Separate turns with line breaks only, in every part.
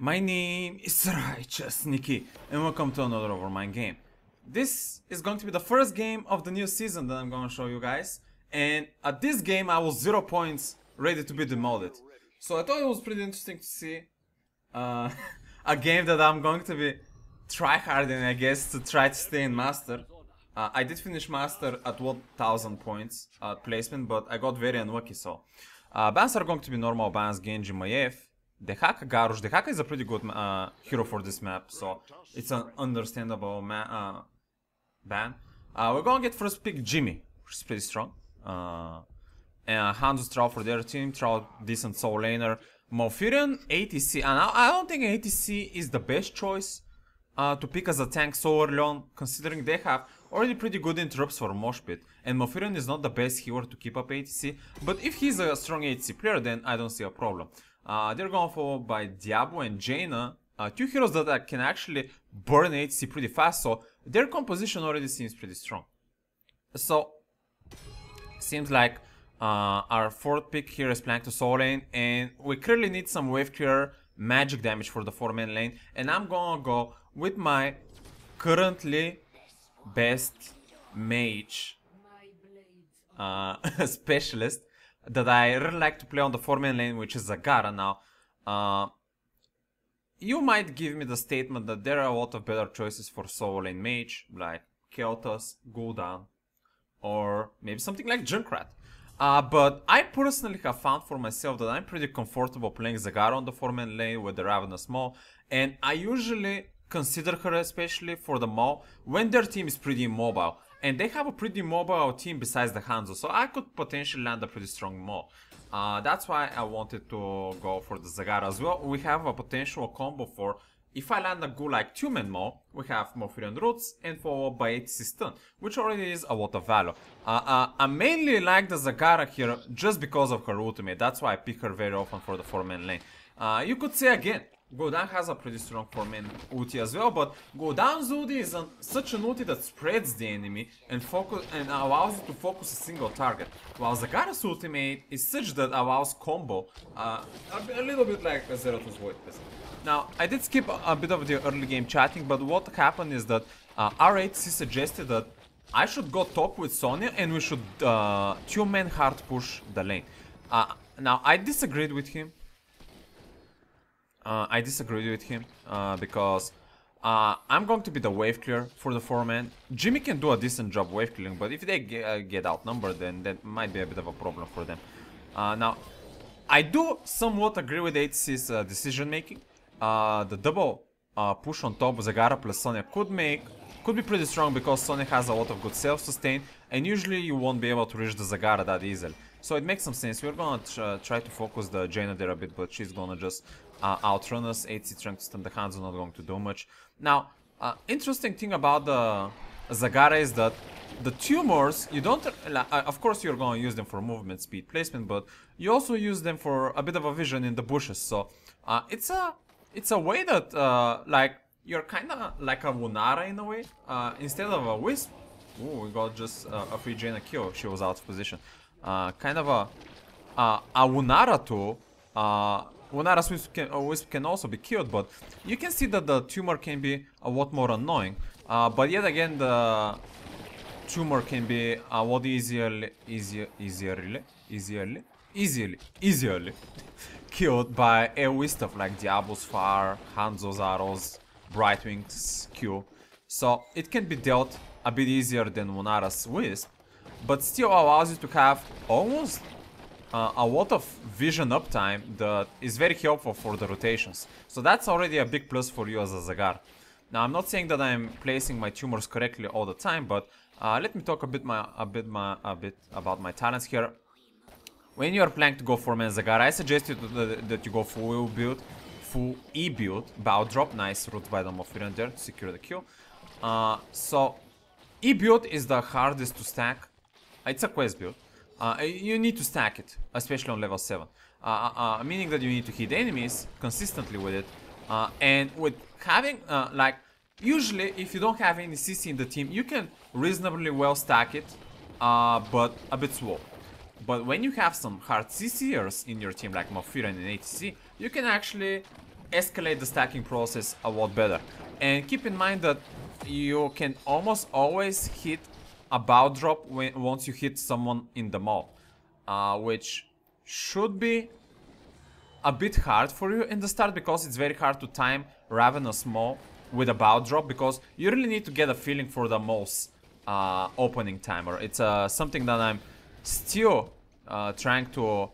My name is RighteousNicky and welcome to another Overmind game. This is going to be the first game of the new season that I'm going to show you guys, and at this game I was 0 points ready to be demoted. So I thought it was pretty interesting to see a game that I'm going to be tryharding, I guess, to try to stay in Master. I did finish Master at 1000 points placement, but I got very unlucky, so bans are going to be normal bans, Genji, Maiev, Dehaka, Garush. Dehaka is a pretty good hero for this map, so it's an understandable ban. We're gonna get first pick Jimmy, which is pretty strong. And Hanzo's Troll for their team, Troll decent soul laner. Malfurion, ATC, and I don't think ATC is the best choice to pick as a tank so early on, considering they have already pretty good interrupts for Mosh Pit. And Malfurion is not the best healer to keep up ATC, but if he's a strong ATC player, then I don't see a problem. They're going followed by Diablo and Jaina, two heroes that can actually burn ATC pretty fast, so their composition already seems pretty strong. So, seems like our fourth pick here is playing to soul lane, and we clearly need some wave clear magic damage for the 4-man lane, and I'm gonna go with my currently best mage specialist that I really like to play on the 4-man lane, which is Zagara. Now, you might give me the statement that there are a lot of better choices for solo lane mage, like Kel'Thas, Gul'dan, or maybe something like Junkrat. But I personally have found for myself that I'm pretty comfortable playing Zagara on the 4-man lane with the Ravenous Maul, and I usually consider her especially for the Maul when their team is pretty immobile. And they have a pretty mobile team besides the Hanzo, so I could potentially land a pretty strong Maul. That's why I wanted to go for the Zagara as well. We have a potential combo for, if I land a good like 2-man Maul, we have Malfurion Roots and followed by ATC Stun, which already is a lot of value. I mainly like the Zagara here just because of her ultimate. That's why I pick her very often for the 4-man lane. You could say again, Gul'dan has a pretty strong 4-man ulti as well, but Gul'dan's ulti is such an ulti that spreads the enemy and allows you to focus a single target, while Zagara's ultimate is such that allows combo, a little bit like a Zeratus Void. Now, I did skip a bit of the early game chatting, but what happened is that R8C suggested that I should go top with Sonya and we should 2-man hard push the lane. Now, I disagreed with him. Because I'm going to be the wave clear for the 4-man. Jimmy can do a decent job wave clearing, but if they get outnumbered, then that might be a bit of a problem for them. Now, I do somewhat agree with ATC's decision making. The double push on top of Zagara plus Sonya could be pretty strong because Sonya has a lot of good self-sustain, and usually you won't be able to reach the Zagara that easily. So it makes some sense. We're gonna try to focus the Jaina there a bit, but she's gonna just outrun us. 8C trying to stun the hands, not going to do much. Now, interesting thing about the Zagara is that the tumors, you don't, of course you're gonna use them for movement speed placement, but you also use them for a bit of a vision in the bushes. So it's a way that like you're kind of like a Wunara in a way. Instead of a Wisp, ooh, we got just a free Jaina kill. She was out of position. Kind of a Wunara tool. Wunara's Wisp can also be killed, but you can see that the tumor can be a lot more annoying. But yet again, the tumor can be a lot easily killed by AoE stuff like Diablo's Fire, Hanzo's arrows, Brightwing's Q. So it can be dealt a bit easier than Wunara's Wisp, but still allows you to have almost a lot of vision uptime that is very helpful for the rotations. So that's already a big plus for you as a Zagara. Now, I'm not saying that I'm placing my tumors correctly all the time, but let me talk a bit about my talents here. When you are planning to go for man Zagara, I suggest you that you go full E build, bow drop, nice root by the Malfurion there to secure the kill. So E build is the hardest to stack. It's a quest build. You need to stack it, especially on level 7. Meaning that you need to hit enemies consistently with it. And with having, like, usually if you don't have any CC in the team, you can reasonably well stack it, but a bit slow. But when you have some hard CCers in your team, like Malfurion and ATC, you can actually escalate the stacking process a lot better. And keep in mind that you can almost always hit a bow drop once you hit someone in the mall, which should be a bit hard for you in the start, because it's very hard to time Ravenous Maw with a bow drop, because you really need to get a feeling for the mall's opening timer. It's something that I'm still trying to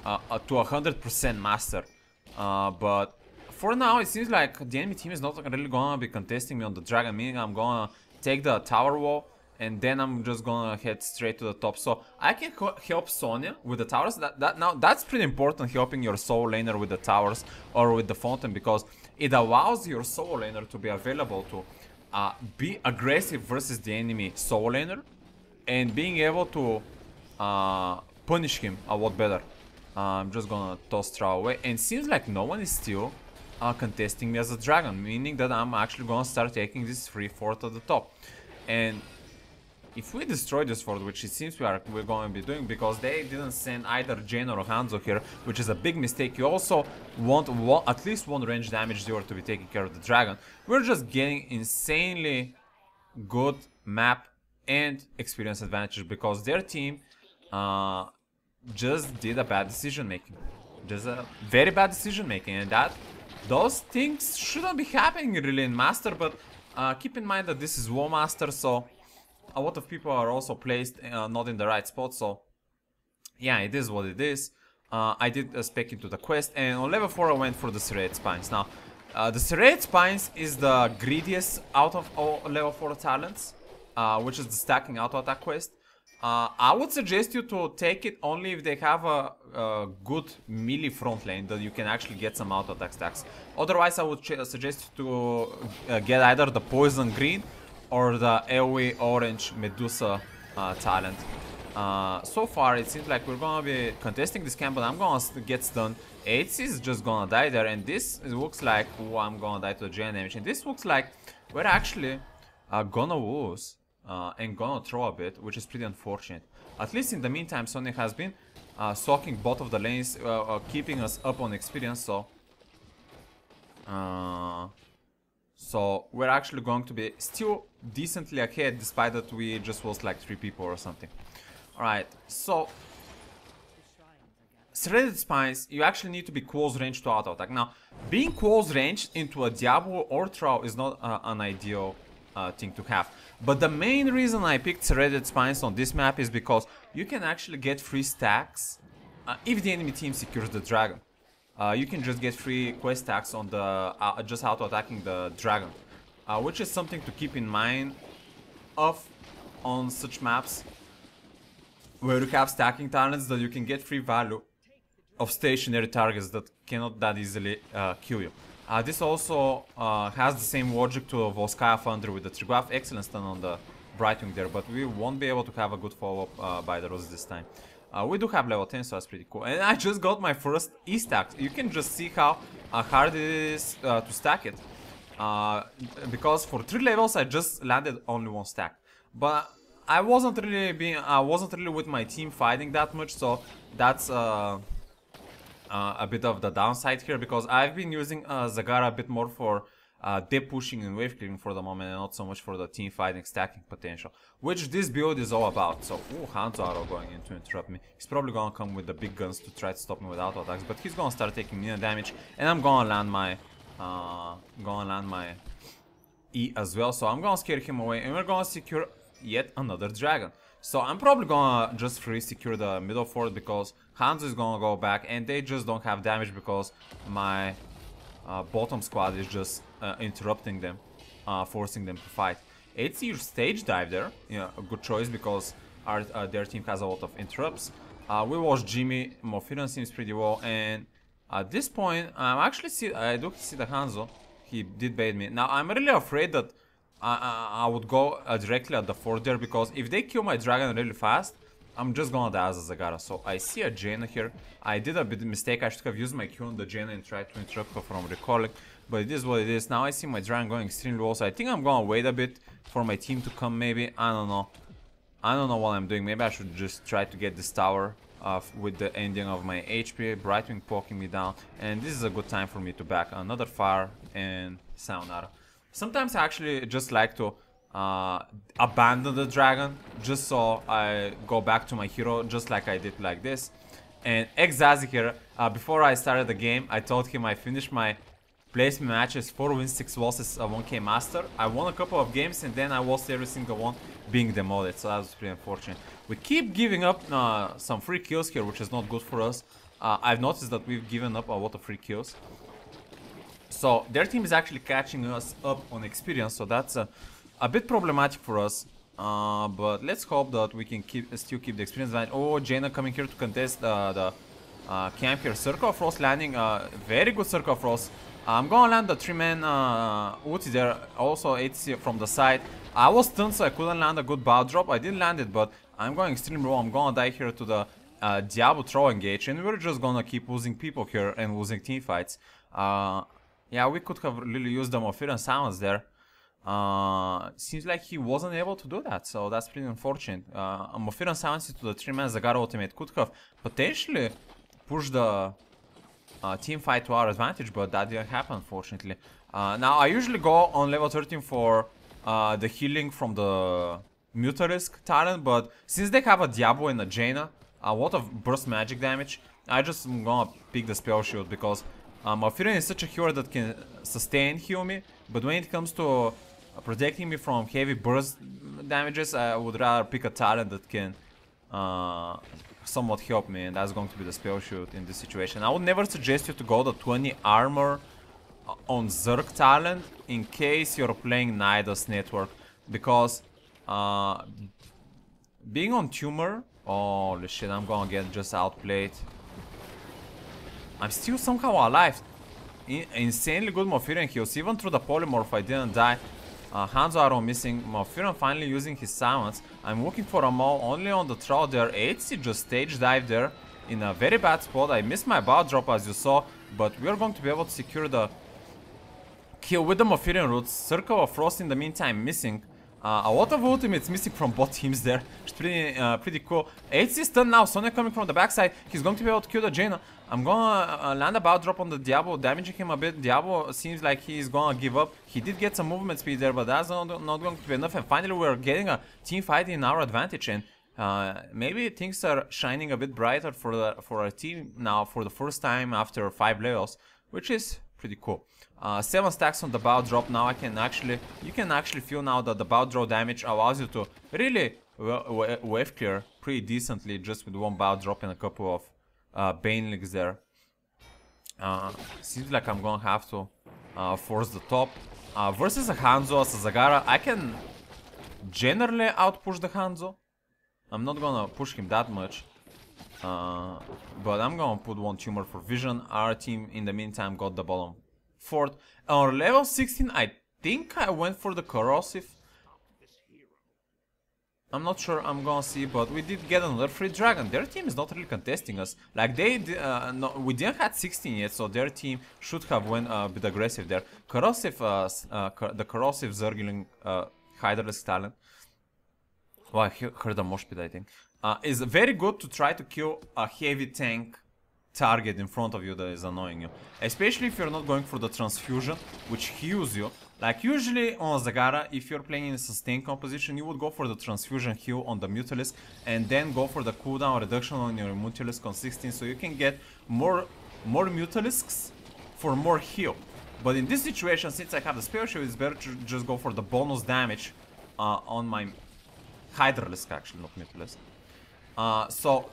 100% master, but for now it seems like the enemy team is not really gonna be contesting me on the dragon, meaning I'm gonna take the tower wall and then I'm just gonna head straight to the top. So I can help Sonya with the towers. Now that's pretty important, helping your solo laner with the towers or with the fountain, because it allows your solo laner to be available to be aggressive versus the enemy solo laner, and being able to punish him a lot better. I'm just gonna toss Troll away, and seems like no one is still contesting me as a dragon, meaning that I'm actually gonna start taking this free fort at the top. And if we destroy this fort, which it seems we're going to be doing, because they didn't send either Jane or Hanzo here, which is a big mistake. You also want at least one range damage dealer to be taking care of the dragon. We're just getting insanely good map and experience advantages, because their team just did a bad decision making, just a very bad decision making, and those things shouldn't be happening really in Master. But keep in mind that this is WoW Master, so a lot of people are also placed not in the right spot. So yeah, it is what it is. I did spec into the quest, and on level 4 I went for the Serrated Spines. Now the Serrated Spines is the greediest out of all level 4 talents, which is the stacking auto attack quest. I would suggest you to take it only if they have a good melee front lane that you can actually get some auto attack stacks. Otherwise I would suggest you to get either the Poison Green or the AoE Orange Medusa talent. So far it seems like we're gonna be contesting this camp, but I'm gonna get stunned. AC is just gonna die there, and this looks like, oh, I'm gonna die to the Gen damage, and this looks like we're actually gonna lose and gonna throw a bit, which is pretty unfortunate. At least in the meantime, Sonya has been soaking both of the lanes, keeping us up on experience, so we're actually going to be still decently ahead, despite that we just lost like 3 people or something. Alright, so Serrated Spines, you actually need to be close range to auto attack. Now, being close range into a Diablo or Troll is not an ideal thing to have. But the main reason I picked Serrated Spines on this map is because you can actually get free stacks if the enemy team secures the dragon. You can just get free quest stacks on the just auto attacking the dragon, which is something to keep in mind on such maps where you have stacking talents, that you can get free value of stationary targets that cannot that easily kill you. This also has the same logic to Volskaya Thunder with the Triglav. Excellent stun on the Brightwing there, but we won't be able to have a good follow-up by the Rose this time. We do have level 10, so that's pretty cool. And I just got my first E-stack. You can just see how hard it is to stack it. Because for 3 levels I just landed only 1 stack. But I wasn't really with my team fighting that much, so that's a bit of the downside here, because I've been using Zagara a bit more for dip pushing and wave clearing for the moment, and not so much for the team fighting stacking potential, which this build is all about. So, Hanzo Arrow going in to interrupt me. He's probably gonna come with the big guns to try to stop me with auto attacks, but he's gonna start taking minion damage, and I'm gonna land my E as well. So I'm gonna scare him away, and we're gonna secure yet another dragon. So I'm probably gonna just free secure the middle fort, because Hanzo is gonna go back, and they just don't have damage because my bottom squad is just interrupting them, forcing them to fight. 8-tier stage dive there, yeah, a good choice, because their team has a lot of interrupts. We watched Jimmy, Mofiran seems pretty well, and at this point I do see the Hanzo. He did bait me. Now I'm really afraid that I would go directly at the fort there, because if they kill my dragon really fast, I'm just gonna die as a Zagara. So I see a Jaina here. I did a bit of mistake. I should have used my Q on the Jaina and tried to interrupt her from recalling, but it is what it is. Now I see my dragon going extremely low, so I think I'm gonna wait a bit for my team to come, maybe. I don't know what I'm doing. Maybe I should just try to get this tower with the ending of my HP, Brightwing poking me down, and this is a good time for me to back another fire and sayonara. Sometimes I actually just like to abandon the dragon just so I go back to my hero, just like I did like this. And Exazi here, before I started the game, I told him I finished my placement matches 4 wins, 6 losses, 1k master. I won a couple of games and then I lost every single one being demoted, so that was pretty unfortunate. We keep giving up some free kills here, which is not good for us. I've noticed that we've given up a lot of free kills. So their team is actually catching us up on experience, so that's a bit problematic for us. But let's hope that we can still keep the experience advantage. Oh, Jaina coming here to contest the camp here. Circle of Frost landing, very good Circle of Frost. I'm gonna land the 3-man ulti there, also HC from the side. I was stunned, so I couldn't land a good bow drop. I didn't land it, but I'm going extremely low. I'm gonna die here to the Diablo throw engage, and we're just gonna keep losing people here and losing team fights. Yeah, we could have really used the Mofirian Silence there. Seems like he wasn't able to do that, so that's pretty unfortunate. A Mofirian Silence to the 3-man Zagara ultimate could have potentially pushed the team fight to our advantage, but that didn't happen, unfortunately. Now, I usually go on level 13 for the healing from the Mutalisk talent, but since they have a Diablo and a Jaina, a lot of burst magic damage, I just am gonna pick the spell shield because Mofirian is such a hero that can sustain heal me, but when it comes to protecting me from heavy burst damages, I would rather pick a talent that can somewhat help me, and that's going to be the spell shield in this situation. I would never suggest you to go the 20 armor on Zerg talent in case you're playing Nidus network, because being on Tumor, holy shit, I'm gonna get just outplayed. I'm still somehow alive. Insanely good Mofirian heals, even through the polymorph I didn't die. Hanzo arrow missing, Mofirian finally using his silence. I'm looking for a Maul only on the throw there. HC just stage dive there in a very bad spot. I missed my bow drop as you saw, but we're going to be able to secure the kill with the Mofirian roots. Circle of Frost in the meantime missing. A lot of ultimates missing from both teams there. It's pretty cool. HC stun now, Sonya coming from the backside. He's going to be able to kill the Jaina. I'm gonna land a bow drop on the Diablo, damaging him a bit. Diablo seems like he's gonna give up. He did get some movement speed there, but that's not going to be enough. And finally we're getting a team fight in our advantage, and maybe things are shining a bit brighter for our team now for the first time after 5 levels, which is pretty cool. 7 stacks on the bow drop. Now you can actually feel now that the bow drop damage allows you to really wave clear pretty decently just with 1 bow drop and a couple of Banelings there. Seems like I'm gonna have to force the top. Versus a Hanzo as a Zagara, I can generally outpush the Hanzo. I'm not gonna push him that much. But I'm gonna put 1 tumor for vision. Our team in the meantime got the bottom 4th. On level 16 I think I went for the corrosive. I'm not sure, I'm gonna see, but we did get another free dragon. Their team is not really contesting us. Like we didn't have 16 yet, so their team should have went a bit aggressive there. Corrosive, the corrosive Zergling Hydralisk talent. Oh, I heard a mosh pit, I think. Is very good to try to kill a heavy tank target in front of you that is annoying you. Especially if you're not going for the transfusion, which heals you. Like usually on Zagara, if you're playing in a sustained composition, you would go for the transfusion heal on the Mutalisk and then go for the cooldown reduction on your Mutalisk on 16, so you can get more Mutalisks for more heal. But in this situation, since I have the spell shield, it's better to just go for the bonus damage on my Hydralisk, actually, not Mutalisk. So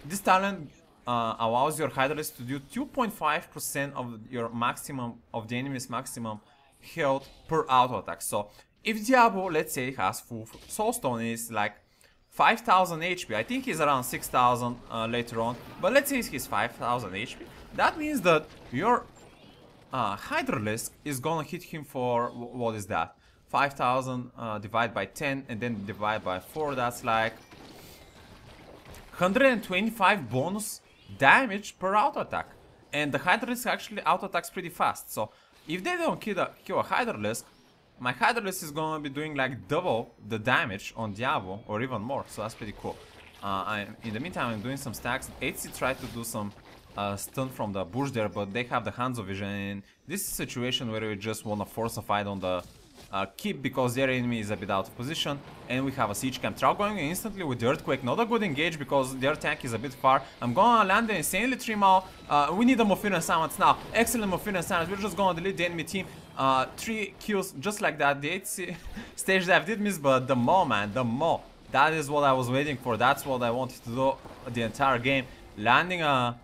this talent allows your Hydralisk to do 2.5% of your maximum, of the enemy's maximum health per auto attack. So if Diablo, let's say, has full soulstone, is like 5000 HP, I think he's around 6000 later on, but let's say he's 5000 HP, that means that your Hydralisk is gonna hit him for, what is that, 5000 divided by 10 and then divide by 4, that's like 125 bonus damage per auto attack. And the Hydralisk actually auto attacks pretty fast, so if they don't kill a Hydralisk, my Hydralisk is gonna be doing like double the damage on Diablo or even more, so that's pretty cool. In the meantime, I'm doing some stacks. 8C tried to do some stun from the bush there, but they have the Hanzo vision. And this is a situation where we just want to force a fight on the keep because their enemy is a bit out of position. And we have a siege camp. Trout going instantly with the earthquake. Not a good engage because their tank is a bit far. I'm gonna land the insanely 3-mal. We need a Mofina Silence now. Excellent Mofina Silence. We're just gonna delete the enemy team. 3 kills just like that. The 8C stage dive did miss, but the Maw, man, the Maw. That is what I was waiting for. That's what I wanted to do the entire game. Landing a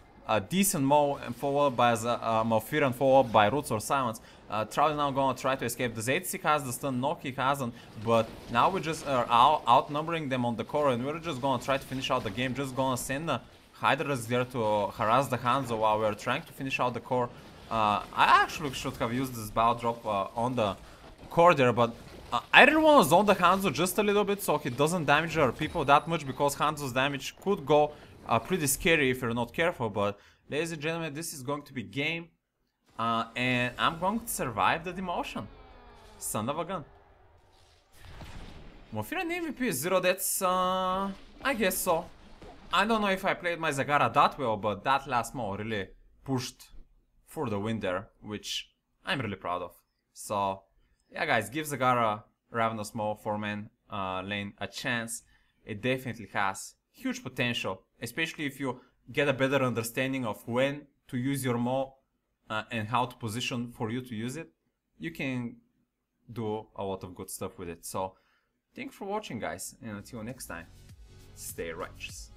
decent Maw and followed by Mofir and followed by Roots or Silence. Trout is now gonna try to escape. The 8C has the stun, Noki hasn't. But now we just are outnumbering them on the core and we're just gonna try to finish out the game. Just gonna send the Hydras there to harass the Hanzo while we're trying to finish out the core. I actually should have used this bow drop on the core there, but I really want to zone the Hanzo just a little bit so he doesn't damage our people that much, because Hanzo's damage could go pretty scary if you're not careful. But ladies and gentlemen, this is going to be game, and I'm going to survive the demotion. Son of a gun. Mofir and MVP is 0 deaths, I guess so. I don't know if I played my Zagara that well, but that last Maw really pushed for the win there, which I'm really proud of. So yeah guys, give Zagara Ravenous Maw 4-man lane a chance. It definitely has huge potential, especially if you get a better understanding of when to use your Maw and how to position for you to use it. You can do a lot of good stuff with it. So thanks for watching guys, and until next time, stay righteous.